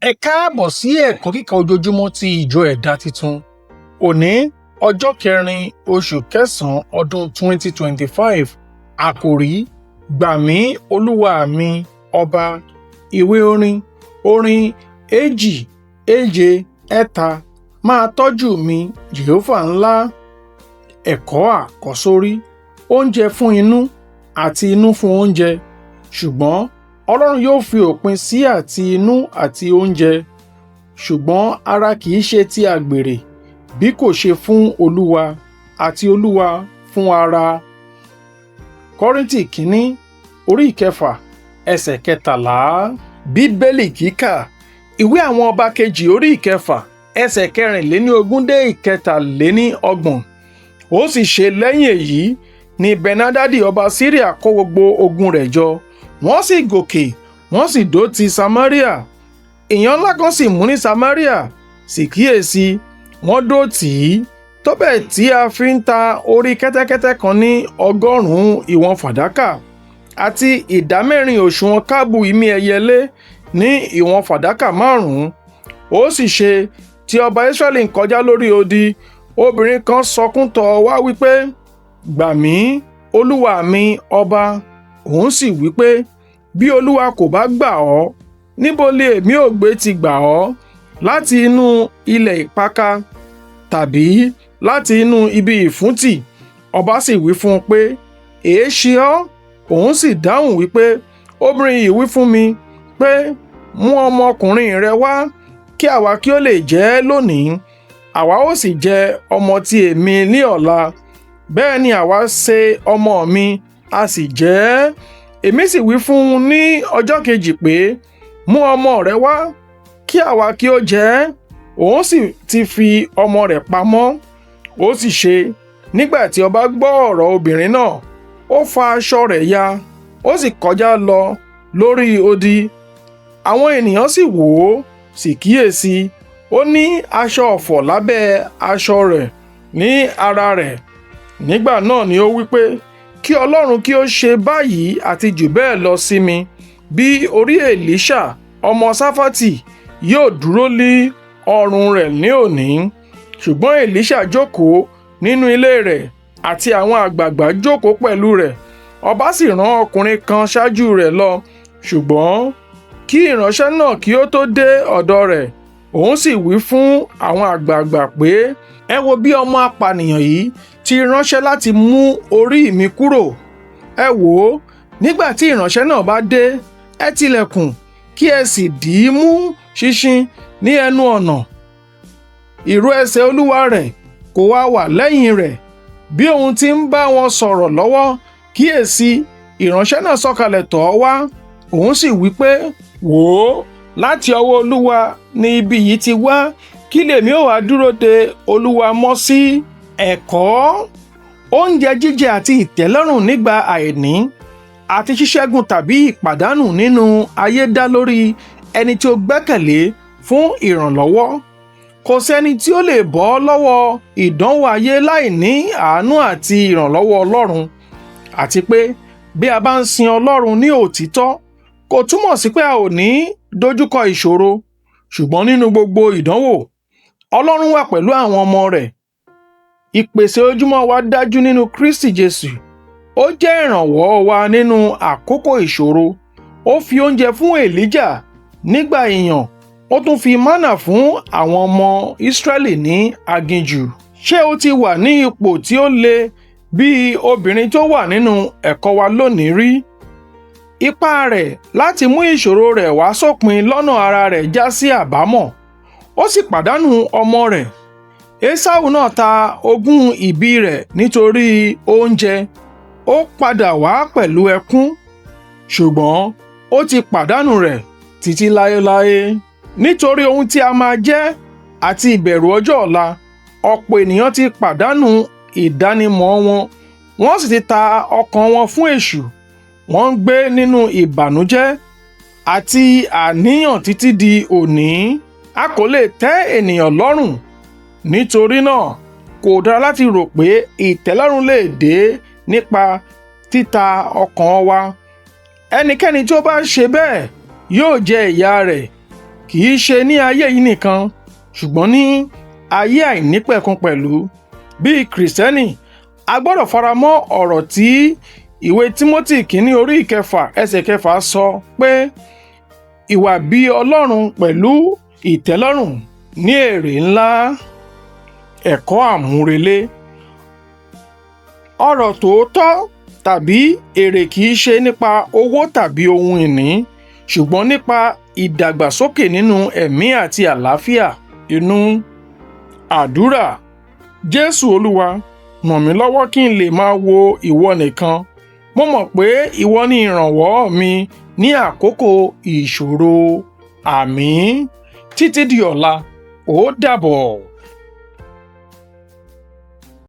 Ẹ káàbọ̀ sí ẹ̀kọ́ kíkà ojoojúmọ́ ti ìjọ ẹ̀dá titun. Òní ọjọ́ 4 oṣù kẹsàn-án ọdún 2025. Àkòrí: Gbà mí Olúwa mi ọba. Ìwé orin 2-7-3. Máa tọ́jú mi JEHOFA ńlá. Ẹ̀kọ́ àkọ́sórí: oúnjẹ fún inú àti inú fún oúnjẹ. Ṣùgbọ́n Ọlọ́run yóò fi òpin sí àti inú àti oúnjẹ. Ṣùgbọ́n ara kìí ṣe ti àgbèrè, bí kò ṣe fún Olúwa, àti Olúwa fún ara. Kọrinti kínní, orí 6, Bíbélì kíkà. Ìwé àwọn ọba kejì orí 6, 24-30. Ó sì ṣe lẹ́yìn èyí ni Beni-Hadadi ọba Síríà kó gbogbo ogun rẹ̀ jọ. Wọ́n sì gòkè, wọ́n sì dó ti Samaria. Ìyàn ńlá kan sì mú ní Samaria, sì kíyèsí, wọ́n dó tì í, tó bẹ́ẹ̀ tí a fi ń ta orí kẹ́tẹ́kẹ́tẹ́ kan ní 100 ìwọ̀n fàdákà, àti 4 òsùwọ̀n kábù ìmí ẹyẹlé ní ìwọ̀n fàdákà 5. Ó sì ṣe, tí ọba Israẹli ń kọjá lórí odi, obìnrin kan sọkún tọ̀ ọ́ wá wípé, Gbà mí Olúwa mi ọba. Òun sì wípé, bí Olúwa kò bá gbà ọ́, níbo lè èmi ò gbé ti gbà ọ́? Láti inú ilẹ̀ ìpakà, tàbí láti inú ibi ìfúntì? Ọba sì wí fún un pé, èéṣe ọ́? Òun sì dáhùn wípé, obìnrin yìí wí fún mi pé, mú ọmọkùnrin rẹ wá, kí àwa kí ó lè jẹ ẹ́ lónìí, àwa ó sì jẹ ọmọ ti èmi ní ọ̀la. Bẹ́ẹ̀ ni àwa ṣe ọmọ mi, a sì jẹ ẹ́. Èmi sì wí fún un ní ọjọ́ kejì pé, mú ọmọ rẹ wá, kí àwa kí ó jẹ ẹ́. Òun sì ti fi ọmọ rẹ̀ pamọ́. Ó sì ṣe, nígbà tí ọba gbọ́ ọ̀rọ̀ obìnrin náà, ó fa aṣọ rẹ̀ ya, ó sì kọjá lọ lórí odi. Àwọn ènìyàn sì wò ó, sì kíyèsí, ó ní aṣọ ọ̀fọ̀ lábẹ́ aṣọ rẹ̀ ní ara rẹ̀. Nígbà náà ni ó wí pé, kí Ọlọ́run kí ó ṣe báyìí àti jù bẹ́ẹ̀ lọ sí mi, bí orí Èlíṣà ọmọ Ṣáfátì yóò dúró lé ọrùn rẹ̀ ní òní. Ṣùgbọ́n Èlíṣà jókòó nínú ilé rẹ̀, àti àwọn àgbààgbà jókòó pẹ̀lú rẹ̀. Ọba sì rán ọkùnrin kan ṣáájú rẹ̀ lọ, ṣùgbọ́n kí ìránṣẹ́ náà kí ó tó dé ọ̀dọ̀ rẹ̀, òun sì wí fún àwọn àgbààgbà pé, ẹ wo bí ọmọ apànìyàn yìí ti ránṣẹ́ láti mú orí mi kúrò. Ẹ wò ó, nígbà tí ìránṣẹ́ náà bá dé, ẹ tilẹ̀kùn, kí ẹ sì dì í mú ṣinṣin ní ẹnu ọ̀nà. Ìró ẹsẹ̀ olúwa rẹ̀ kò wá wà lẹ́yìn rẹ̀. Bí òun ti ń bá wọn sọ̀rọ̀ lọ́wọ́, kíyèsí, ìránṣẹ́ náà sọ̀kalẹ̀ tọ̀ ọ́ wá. Òun sì wí pé, wò ó, láti ọwọ́ Olúwa ni ibi yìí ti wá, kí lèmi ó wá dúró de Olúwa mọ́ sí? Ẹ̀kọ́: oúnjẹ jíjẹ àti ìtẹ́lọ́rùn nígbà àìní àti ṣíṣẹ́gun tàbí ìpàdánù nínú ayé dá lórí ẹni tí ó gbẹ́kẹ̀lé fún ìrànlọ́wọ́. Kò sẹ́ni tí ó lè bọ́ lọ́wọ́ ìdánwò ayé láì ní àánú àti ìrànlọ́wọ́ Ọlọ́run. Àti pé bí a bá ń sin Ọlọ́run ní òtítọ́, kò túmọ̀ sí pé a ò ní dojúkọ ìṣòro. Ṣùgbọ́n nínú gbogbo ìdánwò, Ọlọ́run wà pẹ̀lú àwọn ọmọ rẹ̀. Ìpèsè ojúmọ́ wa dájú nínú Kristi Jésù. Ó jẹ́ ìrànwọ́ wa nínú àkókò ìṣòro. Ó fi oúnjẹ fún Èlíjà nígbà ìyàn. Ó tún fi mánà fún àwọn ọmọ Ísírẹ́lì ní aginjù. Ṣé o ti wà ní ipò tí ó le bí obìnrin tó wà nínú ẹ̀kọ́ wa lónìí rí? Ipá rẹ̀ láti mú ìṣòro rẹ̀ wá sópin lọ́nà ara rẹ̀ já sí àbámọ̀. Ó sì pàdánù ọmọ rẹ̀. Ésáù náà ta ogún ìbí rẹ̀ nítorí oúnjẹ. Ó padà wá pẹ̀lú ẹkún, ṣùgbọ́n ó ti pàdánù rẹ̀ títí láéláé. Nítorí ohun tí a máa jẹ àti ìbẹ̀rù ọjọ́ ọ̀la, ọ̀pọ̀ ènìyàn ti pàdánù ìdánimọ̀ wọn, wọ́n sì ti ta ọkàn wọn fún èṣù. Wọ́n ń gbé nínú ìbànújẹ́ àti àníyàn títí di òní. A kò lè tẹ́ ènìyàn lọ́rùn. Nítorí náà, kò dára láti rò pé ìtẹ́lọ́rùn lè dé nípa títa ọkàn wa. Ẹnikẹ́ni tí ó bá ṣe bẹ́ẹ̀ yóò jẹ ìyà rẹ̀. kì í ṣe ní ayé yìí nìkan ṣùgbọ́n ní ayé àìnípẹ̀kun pẹ̀lú. Bí Kìrìsìtẹ́nì, a gbọ́dọ̀ faramọ́ ọ̀rọ̀ tí ìwé Tímótì kìíní orí 6 ẹsẹ̀ 6 sọ pé ìwà bí Ọlọ́run pẹ̀lú ìtẹ́lọ́rùn ní èrè ńlá. Ẹ̀kọ́ àmúrelé. Ọrọ̀ tòótọ́ tàbí èrè kì í ṣe nípa owó tàbí ohun ìní ṣùgbọ́n nípa ìdàgbàsókè nínú ẹ̀mí àti àlàáfíà inú. Àdúrà. Jésù Olúwa, ràn mí lọ́wọ́ kí n lè máa wo ìwọ nìkan. Mo mọ̀ pé ìwọ ni ìrànwọ́ mi ní àkókò ìṣòro. Àmín. Títí di ọ̀la, ó dàbọ̀.